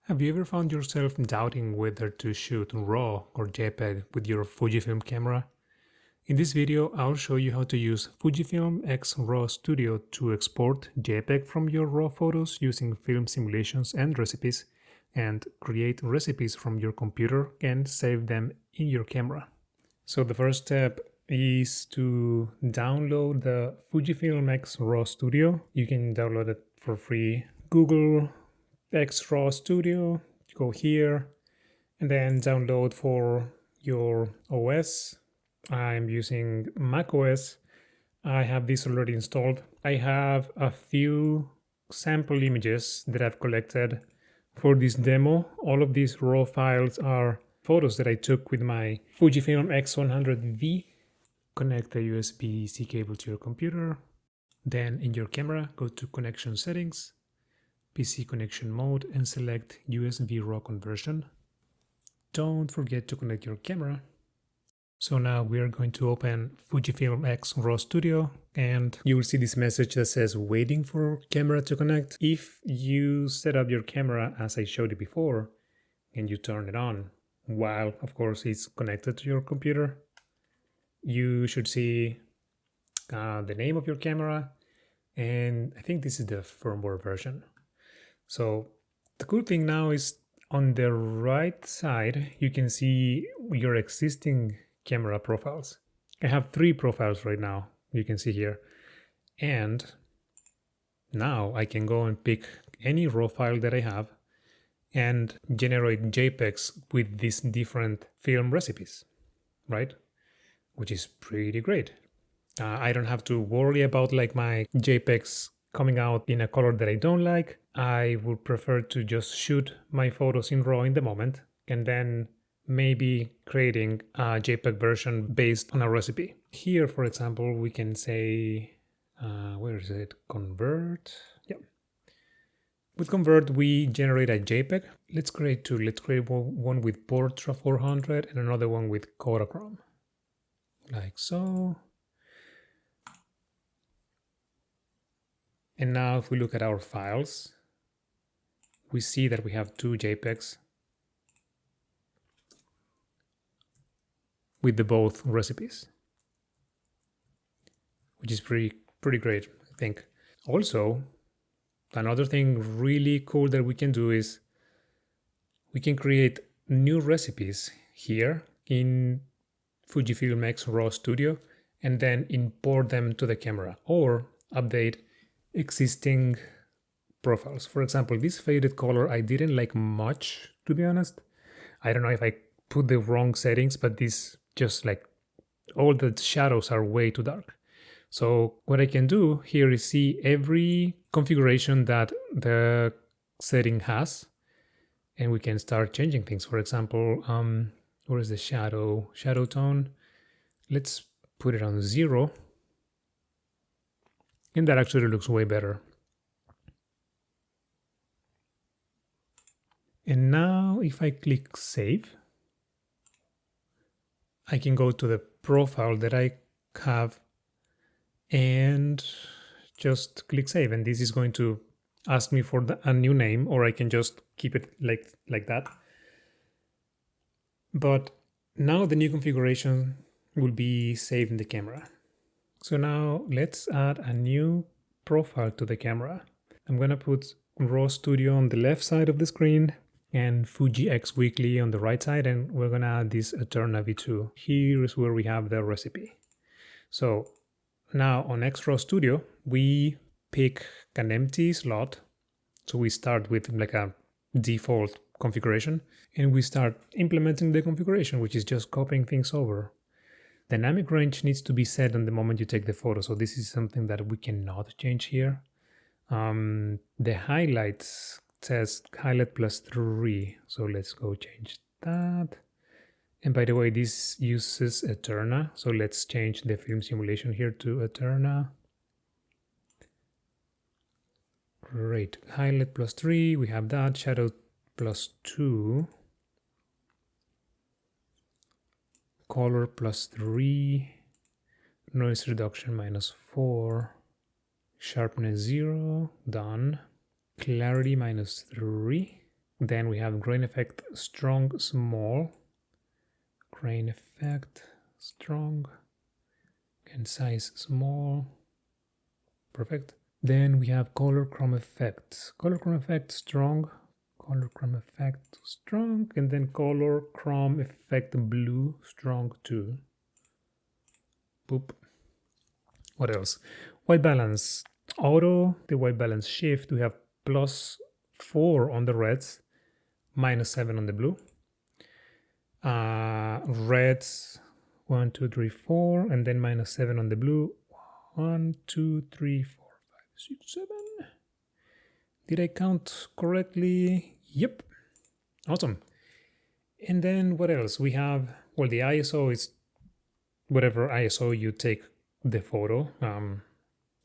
Have you ever found yourself doubting whether to shoot RAW or JPEG with your Fujifilm camera? In this video, I'll show you how to use Fujifilm X100V Studio to export JPEG from your RAW photos using film simulations and recipes, and create recipes from your computer and save them in your camera. So the first step is to download the Fujifilm X100V Studio. You can download it for free. Google X100V Studio, go here, and then download for your OS. I'm using Mac OS. I have this already installed. I have a few sample images that I've collected for this demo. All of these raw files are photos that I took with my Fujifilm X100V. Connect the USB-C cable to your computer. Then in your camera, go to Connection Settings, PC Connection Mode, and select USB RAW conversion. Don't forget to connect your camera. So now we are going to open Fujifilm X100V Studio, and you will see this message that says waiting for camera to connect. If you set up your camera as I showed you before and you turn it on while of course it's connected to your computer, you should see the name of your camera, and I think this is the firmware version. So the cool thing now is on the right side you can see your existing camera profiles. I have 3 profiles right now, you can see here, and now I can go and pick any raw file that I have and generate JPEGs with these different film recipes, right? Which is pretty great. I don't have to worry about like my JPEGs coming out in a color that I don't like. I would prefer to just shoot my photos in RAW in the moment and then maybe creating a JPEG version based on a recipe. Here, for example, we can say, where is it? Convert. Yeah. With Convert, we generate a JPEG. Let's create 2. Let's create one with Portra 400 and another one with Kodachrome. Like so. And now if we look at our files, we see that we have 2 JPEGs with the both recipes, which is pretty great, I think. Also, another thing really cool that we can do is we can create new recipes here in Fujifilm X100V Studio and then import them to the camera or update existing profiles. For example, this faded color I didn't like much, to be honest. I don't know if I put the wrong settings, but this just like all the shadows are way too dark. So what I can do here is see every configuration that the setting has, and we can start changing things. For example, where is the shadow tone? Let's put it on 0. And that actually looks way better. And now if I click save, I can go to the profile that I have and just click save. And this is going to ask me for a new name, or I can just keep it like that. But now the new configuration will be saved in the camera. So now let's add a new profile to the camera. I'm going to put RAW Studio on the left side of the screen and Fuji X Weekly on the right side, and we're going to add this Eterna V2. Here is where we have the recipe. So now on X100V Studio, we pick an empty slot. So we start with like a default configuration and we start implementing the configuration, which is just copying things over. Dynamic range needs to be set on the moment you take the photo, so this is something that we cannot change here. The highlights says highlight +3, so let's go change that. And by the way, this uses Eterna, so let's change the film simulation here to Eterna. Great, highlight +3, we have that. Shadow +2. Color +3, noise reduction -4, sharpness 0, done. Clarity -3, Then we have grain effect strong, small, grain effect strong, and size small. Perfect. Then we have color chrome effect. Color chrome effect strong, color chrome effect strong, and then color chrome effect blue strong too. Boop. What else? White balance auto, the white balance shift. We have +4 on the reds, -7 on the blue. Reds 1, 2, 3, 4, and then -7 on the blue. 1, 2, 3, 4, 5, 6, 7. Did I count correctly? Yep. Awesome. And then what else? We have, well, the ISO is whatever ISO you take the photo.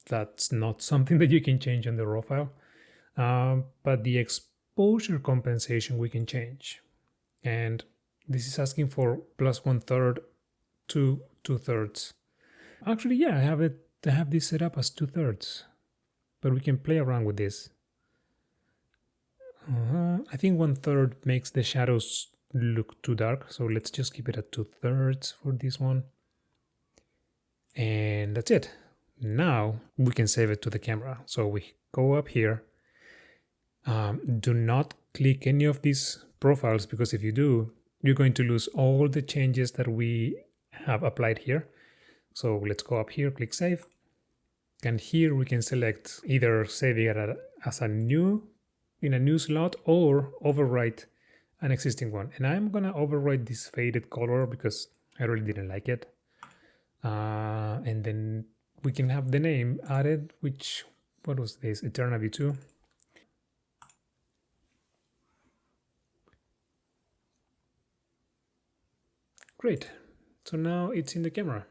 That's not something that you can change on the raw file. But the exposure compensation we can change. And this is asking for +1/3 to 2/3. Actually, yeah, I have this set up as 2/3, but we can play around with this. I think 1/3 makes the shadows look too dark, so let's just keep it at 2/3 for this one. And that's it. Now we can save it to the camera. So we go up here. Do not click any of these profiles, because if you do, you're going to lose all the changes that we have applied here. So let's go up here, click save. And here we can select either saving it as a new, in a new slot, or overwrite an existing one. And I'm gonna overwrite this faded color because I really didn't like it. And then we can have the name added, which, what was this? Eterna V2. Great. So now it's in the camera.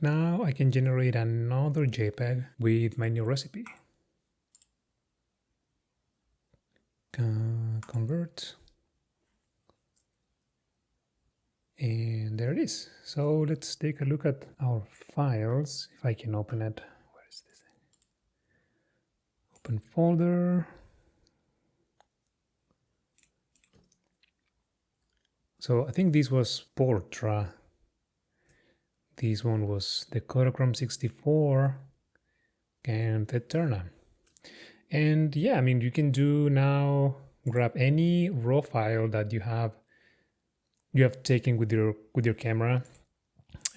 Now I can generate another JPEG with my new recipe. Convert. And there it is. So let's take a look at our files. If I can open it. Where is this? Open folder. So I think this was Portra. This one was the Kodachrome 64 and Eterna. And yeah, I mean, you can do now, grab any raw file that you have taken with your camera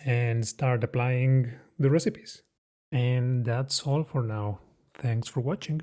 and start applying the recipes. And that's all for now. Thanks for watching.